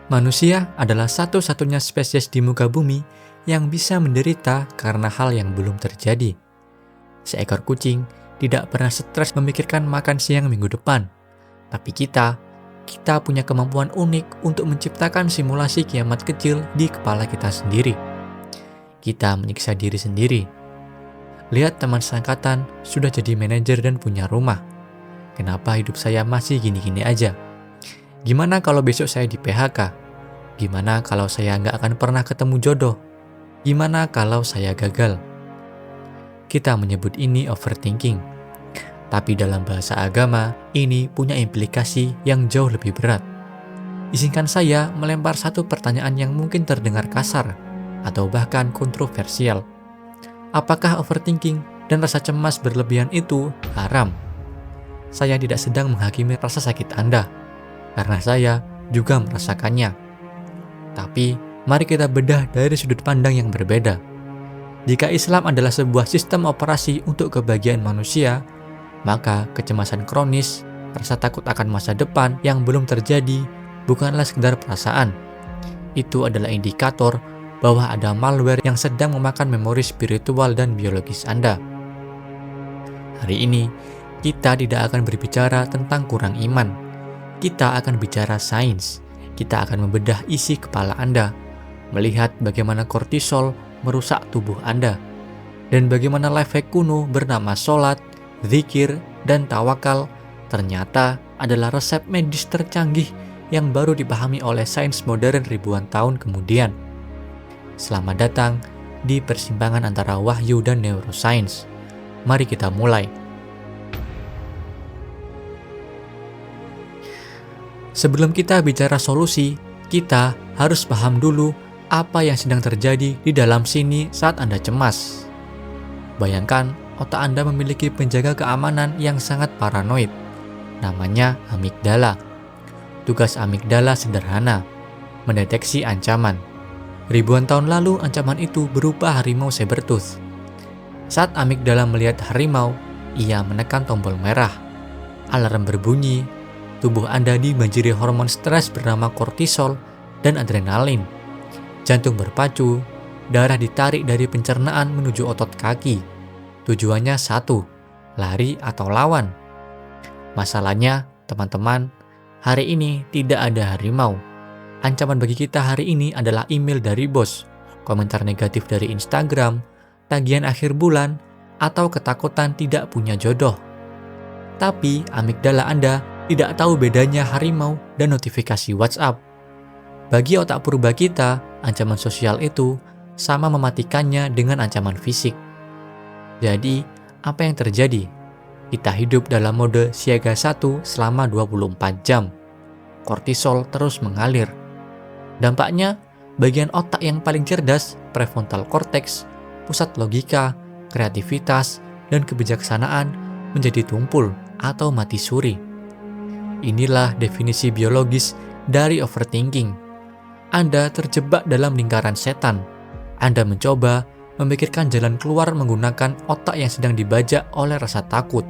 Manusia adalah satu-satunya spesies di muka bumi yang bisa menderita karena hal yang belum terjadi. Seekor kucing tidak pernah stres memikirkan makan siang minggu depan. Tapi kita punya kemampuan unik untuk menciptakan simulasi kiamat kecil di kepala kita sendiri. Kita menyiksa diri sendiri. Lihat teman seangkatan sudah jadi manajer dan punya rumah. Kenapa hidup saya masih gini-gini aja? Gimana kalau besok saya di PHK? Gimana kalau saya nggak akan pernah ketemu jodoh? Gimana kalau saya gagal? Kita menyebut ini overthinking. Tapi dalam bahasa agama, ini punya implikasi yang jauh lebih berat. Izinkan saya melempar satu pertanyaan yang mungkin terdengar kasar atau bahkan kontroversial. Apakah overthinking dan rasa cemas berlebihan itu haram? Saya tidak sedang menghakimi rasa sakit Anda, karena saya juga merasakannya. Tapi, mari kita bedah dari sudut pandang yang berbeda. Jika Islam adalah sebuah sistem operasi untuk kebahagiaan manusia, maka kecemasan kronis, rasa takut akan masa depan yang belum terjadi, bukanlah sekedar perasaan. Itu adalah indikator bahwa ada malware yang sedang memakan memori spiritual dan biologis Anda. Hari ini, kita tidak akan berbicara tentang kurang iman. Kita akan bicara sains. Kita akan membedah isi kepala Anda, melihat bagaimana kortisol merusak tubuh Anda, dan bagaimana lifehack kuno bernama sholat, zikir, dan tawakal ternyata adalah resep medis tercanggih yang baru dipahami oleh sains modern ribuan tahun kemudian. Selamat datang di persimpangan antara wahyu dan neuroscience. Mari kita mulai. Sebelum kita bicara solusi, kita harus paham dulu apa yang sedang terjadi di dalam sini saat Anda cemas. Bayangkan, otak Anda memiliki penjaga keamanan yang sangat paranoid. Namanya amigdala. Tugas amigdala sederhana, mendeteksi ancaman. Ribuan tahun lalu, ancaman itu berupa harimau saber-tooth. Saat amigdala melihat harimau, ia menekan tombol merah. Alarm berbunyi. Tubuh Anda dibanjiri hormon stres bernama kortisol dan adrenalin. Jantung berpacu, darah ditarik dari pencernaan menuju otot kaki. Tujuannya satu, lari atau lawan. Masalahnya, teman-teman, hari ini tidak ada harimau. Ancaman bagi kita hari ini adalah email dari bos, komentar negatif dari Instagram, tagihan akhir bulan, atau ketakutan tidak punya jodoh. Tapi amigdala Anda tidak tahu bedanya harimau dan notifikasi WhatsApp. Bagi otak purba kita, ancaman sosial itu sama mematikannya dengan ancaman fisik. Jadi, apa yang terjadi? Kita hidup dalam mode siaga 1 selama 24 jam. Kortisol terus mengalir. Dampaknya, bagian otak yang paling cerdas, prefrontal cortex, pusat logika, kreativitas, dan kebijaksanaan menjadi tumpul atau mati suri. Inilah definisi biologis dari overthinking. Anda terjebak dalam lingkaran setan. Anda mencoba memikirkan jalan keluar menggunakan otak yang sedang dibajak oleh rasa takut.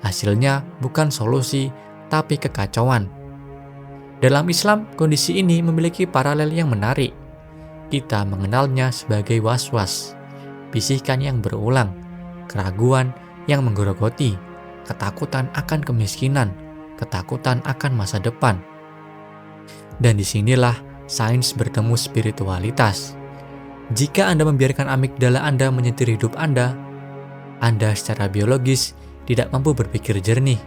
Hasilnya bukan solusi, tapi kekacauan. Dalam Islam, kondisi ini memiliki paralel yang menarik. Kita mengenalnya sebagai was-was, bisikan yang berulang, keraguan yang menggerogoti, ketakutan akan kemiskinan, ketakutan akan masa depan. Dan disinilah sains bertemu spiritualitas. Jika Anda membiarkan amigdala Anda menyetir hidup Anda secara biologis tidak mampu berpikir jernih.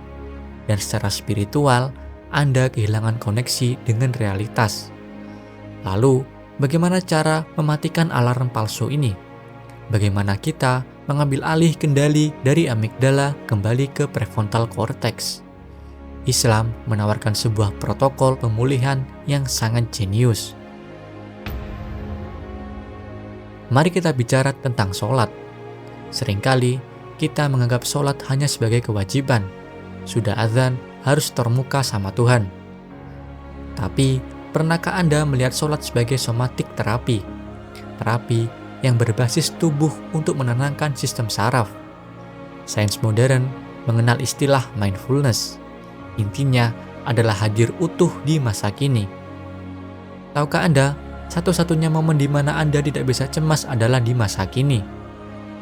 Dan secara spiritual, Anda kehilangan koneksi dengan realitas. Lalu, bagaimana cara mematikan alarm palsu ini? Bagaimana kita mengambil alih kendali dari amigdala kembali ke prefrontal cortex? Islam menawarkan sebuah protokol pemulihan yang sangat jenius. Mari kita bicara tentang sholat. Seringkali kita menganggap sholat hanya sebagai kewajiban. Sudah azan, harus termuka sama Tuhan. Tapi, pernahkah Anda melihat sholat sebagai somatik terapi? Terapi yang berbasis tubuh untuk menenangkan sistem saraf. Sains modern mengenal istilah mindfulness. Intinya adalah hadir utuh di masa kini. Tahukah Anda, satu-satunya momen di mana Anda tidak bisa cemas adalah di masa kini.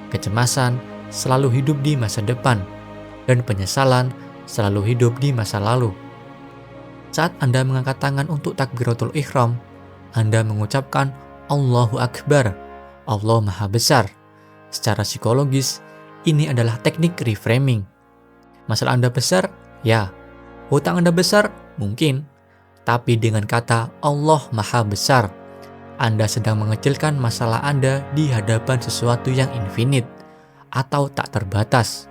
Kecemasan selalu hidup di masa depan, dan penyesalan selalu hidup di masa lalu. Saat Anda mengangkat tangan untuk takbiratul ihram, Anda mengucapkan Allahu Akbar, Allah Maha Besar. Secara psikologis, ini adalah teknik reframing. Masalah Anda besar? Ya. Hutang Anda besar? Mungkin. Tapi dengan kata Allah Maha Besar, Anda sedang mengecilkan masalah Anda di hadapan sesuatu yang infinite atau tak terbatas.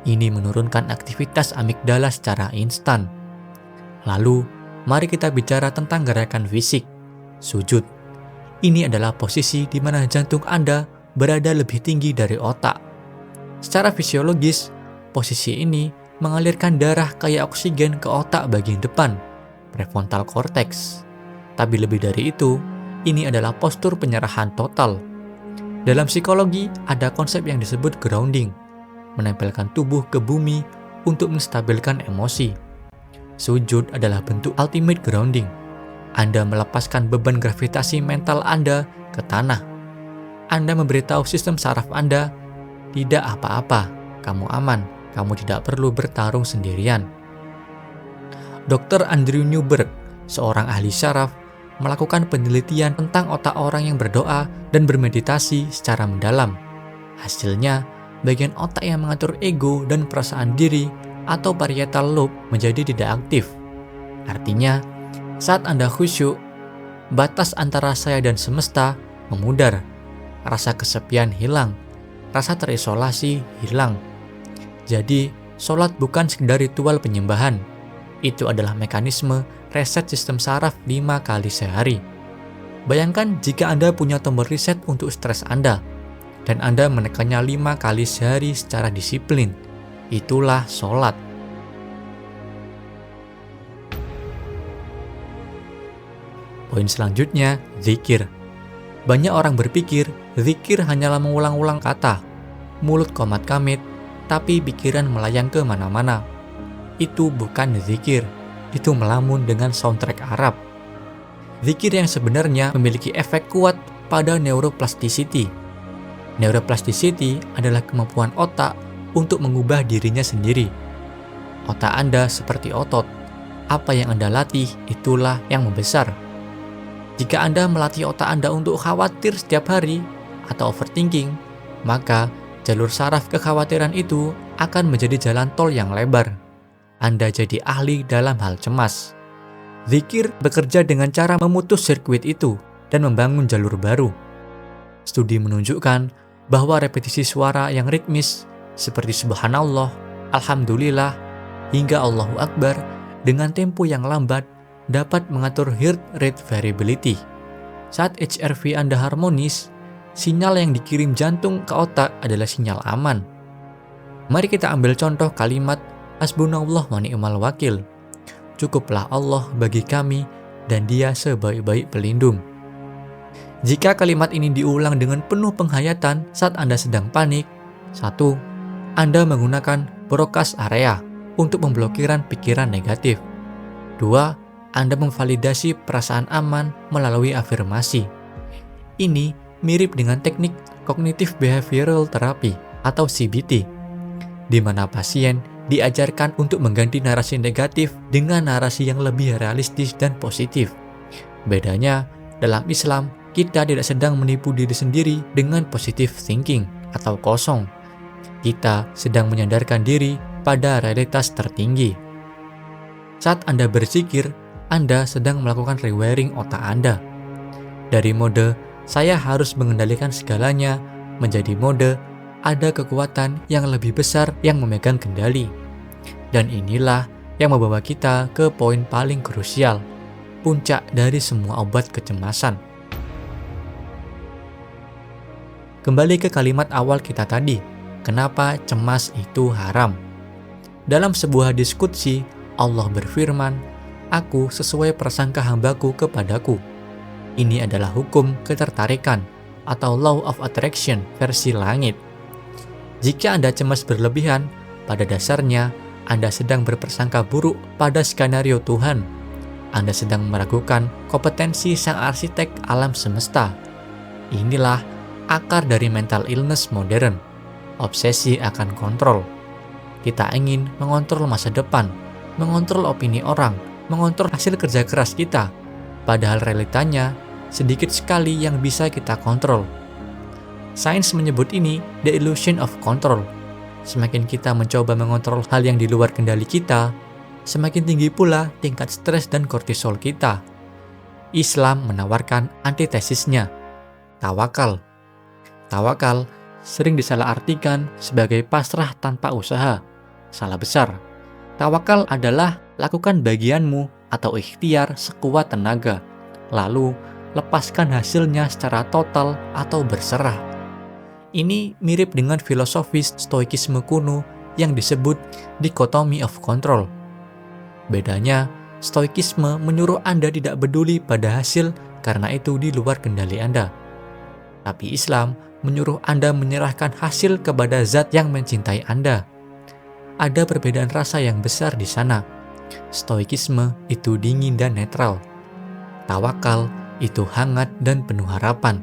Ini menurunkan aktivitas amigdala secara instan. Lalu, mari kita bicara tentang gerakan fisik, sujud. Ini adalah posisi di mana jantung Anda berada lebih tinggi dari otak. Secara fisiologis, posisi ini mengalirkan darah kayak oksigen ke otak bagian depan, prefrontal cortex. Tapi lebih dari itu, ini adalah postur penyerahan total. Dalam psikologi, ada konsep yang disebut grounding, menempelkan tubuh ke bumi untuk menstabilkan emosi. Sujud adalah bentuk ultimate grounding. Anda melepaskan beban gravitasi mental Anda ke tanah. Anda memberitahu sistem saraf Anda, tidak apa-apa, kamu aman, kamu tidak perlu bertarung sendirian. Dr. Andrew Newberg, seorang ahli syaraf, melakukan penelitian tentang otak orang yang berdoa dan bermeditasi secara mendalam. Hasilnya, bagian otak yang mengatur ego dan perasaan diri atau parietal lobe menjadi tidak aktif. Artinya, saat Anda khusyuk, batas antara saya dan semesta memudar. Rasa kesepian hilang, rasa terisolasi hilang. Jadi, sholat bukan sekedar ritual penyembahan. Itu adalah mekanisme reset sistem saraf 5 kali sehari. Bayangkan jika Anda punya tombol reset untuk stres Anda, dan Anda menekannya 5 kali sehari secara disiplin. Itulah sholat. Poin selanjutnya, zikir. Banyak orang berpikir, zikir hanyalah mengulang-ulang kata, mulut komat-kamit, tapi pikiran melayang ke mana-mana. Itu bukan zikir, itu melamun dengan soundtrack Arab. Zikir yang sebenarnya memiliki efek kuat pada neuroplasticity. Neuroplasticity adalah kemampuan otak untuk mengubah dirinya sendiri. Otak Anda seperti otot. Apa yang Anda latih, itulah yang membesar. Jika Anda melatih otak Anda untuk khawatir setiap hari atau overthinking, maka jalur saraf kekhawatiran itu akan menjadi jalan tol yang lebar. Anda jadi ahli dalam hal cemas. Zikir bekerja dengan cara memutus sirkuit itu dan membangun jalur baru. Studi menunjukkan bahwa repetisi suara yang ritmis seperti subhanallah, alhamdulillah, hingga Allahu Akbar dengan tempo yang lambat dapat mengatur heart rate variability. Saat HRV Anda harmonis, sinyal yang dikirim jantung ke otak adalah sinyal aman. Mari kita ambil contoh kalimat Hasbunallah wa ni'mal wakil. Cukuplah Allah bagi kami dan Dia sebaik-baik pelindung. Jika kalimat ini diulang dengan penuh penghayatan saat Anda sedang panik, 1. Anda menggunakan broadcast area untuk memblokiran pikiran negatif. 2. Anda memvalidasi perasaan aman melalui afirmasi. Ini mirip dengan teknik Cognitive Behavioral Therapy atau CBT, di mana pasien diajarkan untuk mengganti narasi negatif dengan narasi yang lebih realistis dan positif. Bedanya, dalam Islam, kita tidak sedang menipu diri sendiri dengan positive thinking atau kosong. Kita sedang menyadarkan diri pada realitas tertinggi. Saat Anda berzikir, Anda sedang melakukan rewiring otak Anda. Dari mode, saya harus mengendalikan segalanya, menjadi mode, ada kekuatan yang lebih besar yang memegang kendali. Dan inilah yang membawa kita ke poin paling krusial, puncak dari semua obat kecemasan. Kembali ke kalimat awal kita tadi, kenapa cemas itu haram? Dalam sebuah diskusi, Allah berfirman, Aku sesuai prasangka hambaku kepadaku. Ini adalah hukum ketertarikan atau law of attraction versi langit. Jika Anda cemas berlebihan, pada dasarnya Anda sedang berprasangka buruk pada skenario Tuhan. Anda sedang meragukan kompetensi sang arsitek alam semesta. Inilah akar dari mental illness modern, obsesi akan kontrol. Kita ingin mengontrol masa depan, mengontrol opini orang, mengontrol hasil kerja keras kita, padahal realitanya sedikit sekali yang bisa kita kontrol. Sains menyebut ini the illusion of control. Semakin kita mencoba mengontrol hal yang di luar kendali kita, semakin tinggi pula tingkat stres dan kortisol kita. Islam menawarkan antitesisnya, tawakal. Tawakal sering disalahartikan sebagai pasrah tanpa usaha. Salah besar. Tawakal adalah lakukan bagianmu atau ikhtiar sekuat tenaga, lalu lepaskan hasilnya secara total atau berserah. Ini mirip dengan filosofis stoikisme kuno yang disebut dikotomi of control. Bedanya, stoikisme menyuruh Anda tidak peduli pada hasil karena itu di luar kendali Anda. Tapi Islam menyuruh Anda menyerahkan hasil kepada zat yang mencintai Anda. Ada perbedaan rasa yang besar di sana. Stoikisme itu dingin dan netral. Tawakal itu hangat dan penuh harapan.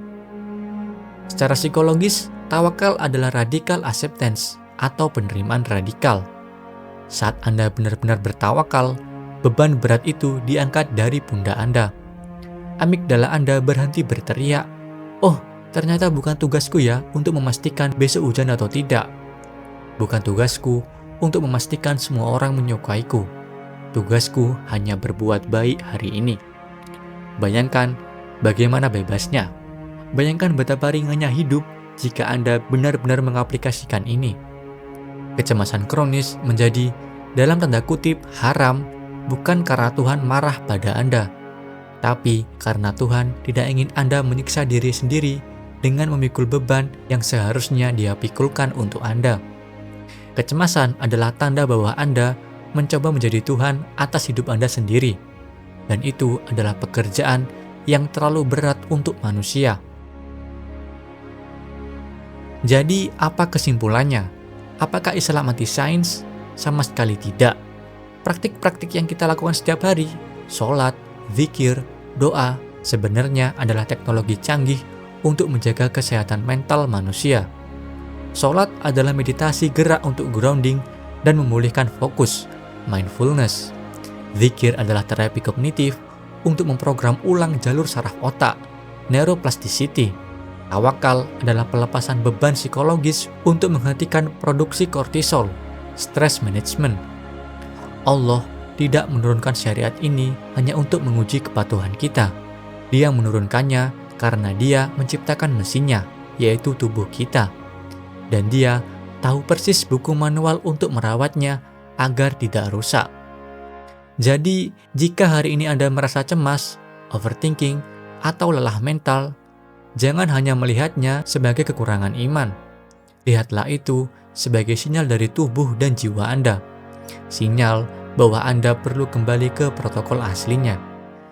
Secara psikologis, tawakal adalah radical acceptance atau penerimaan radikal. Saat Anda benar-benar bertawakal, beban berat itu diangkat dari pundak Anda. Amigdala Anda berhenti berteriak, "Oh, ternyata bukan tugasku ya untuk memastikan besok hujan atau tidak. Bukan tugasku untuk memastikan semua orang menyukaiku. Tugasku hanya berbuat baik hari ini." Bayangkan bagaimana bebasnya. Bayangkan betapa ringannya hidup jika Anda benar-benar mengaplikasikan ini. Kecemasan kronis menjadi, dalam tanda kutip, haram, bukan karena Tuhan marah pada Anda, tapi karena Tuhan tidak ingin Anda menyiksa diri sendiri dengan memikul beban yang seharusnya Dia pikulkan untuk Anda. Kecemasan adalah tanda bahwa Anda mencoba menjadi Tuhan atas hidup Anda sendiri, dan itu adalah pekerjaan yang terlalu berat untuk manusia. Jadi, apa kesimpulannya? Apakah Islam anti-sains? Sama sekali tidak. Praktik-praktik yang kita lakukan setiap hari, sholat, zikir, doa, sebenarnya adalah teknologi canggih untuk menjaga kesehatan mental manusia. Sholat adalah meditasi gerak untuk grounding dan memulihkan fokus, mindfulness. Zikir adalah terapi kognitif untuk memprogram ulang jalur saraf otak, neuroplasticity. Tawakal adalah pelepasan beban psikologis untuk menghentikan produksi kortisol, stress management. Allah tidak menurunkan syariat ini hanya untuk menguji kepatuhan kita. Dia menurunkannya karena Dia menciptakan mesinnya, yaitu tubuh kita. Dan Dia tahu persis buku manual untuk merawatnya agar tidak rusak. Jadi, jika hari ini Anda merasa cemas, overthinking, atau lelah mental, jangan hanya melihatnya sebagai kekurangan iman. Lihatlah itu sebagai sinyal dari tubuh dan jiwa Anda. Sinyal bahwa Anda perlu kembali ke protokol aslinya.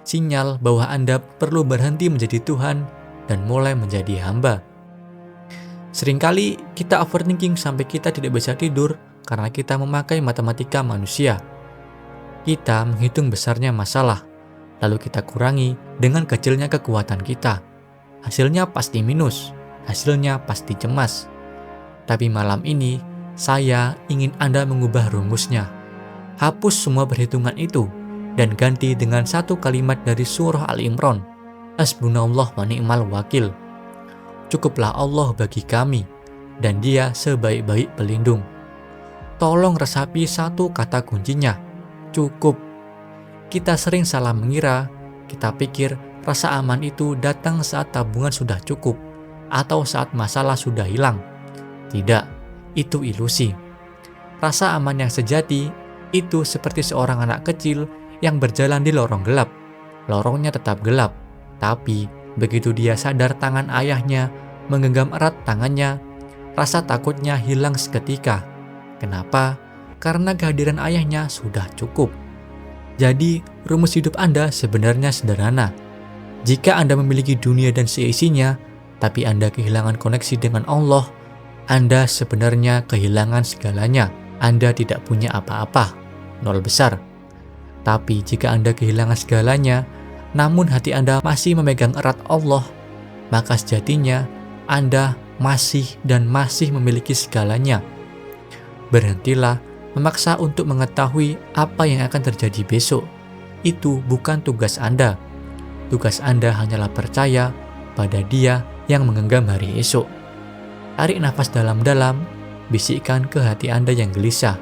Sinyal bahwa Anda perlu berhenti menjadi Tuhan dan mulai menjadi hamba. Seringkali kita overthinking sampai kita tidak bisa tidur karena kita memakai matematika manusia. Kita menghitung besarnya masalah, lalu kita kurangi dengan kecilnya kekuatan kita. Hasilnya pasti minus, hasilnya pasti cemas. Tapi malam ini, saya ingin Anda mengubah rumusnya. Hapus semua perhitungan itu, dan ganti dengan satu kalimat dari surah Al-Imran. Hasbunallah wa ni'mal wakil. Cukuplah Allah bagi kami, dan Dia sebaik-baik pelindung. Tolong resapi satu kata kuncinya, cukup. Kita sering salah mengira, kita pikir rasa aman itu datang saat tabungan sudah cukup, atau saat masalah sudah hilang. Tidak, itu ilusi. Rasa aman yang sejati itu seperti seorang anak kecil yang berjalan di lorong gelap. Lorongnya tetap gelap, tapi begitu dia sadar tangan ayahnya menggenggam erat tangannya, rasa takutnya hilang seketika. Kenapa? Karena kehadiran ayahnya sudah cukup. Jadi, rumus hidup Anda sebenarnya sederhana. Jika Anda memiliki dunia dan seisinya, tapi Anda kehilangan koneksi dengan Allah, Anda sebenarnya kehilangan segalanya. Anda tidak punya apa-apa, nol besar. Tapi jika Anda kehilangan segalanya, namun hati Anda masih memegang erat Allah, maka sejatinya Anda masih memiliki segalanya. Berhentilah memaksa untuk mengetahui apa yang akan terjadi besok. Itu bukan tugas Anda. Tugas Anda hanyalah percaya pada Dia yang menggenggam hari esok. Tarik nafas dalam-dalam, bisikkan ke hati Anda yang gelisah.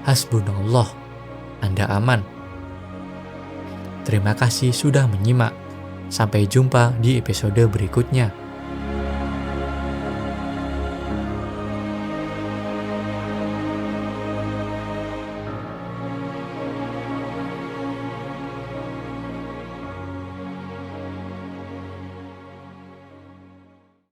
Hasbunallah, Anda aman. Terima kasih sudah menyimak. Sampai jumpa di episode berikutnya.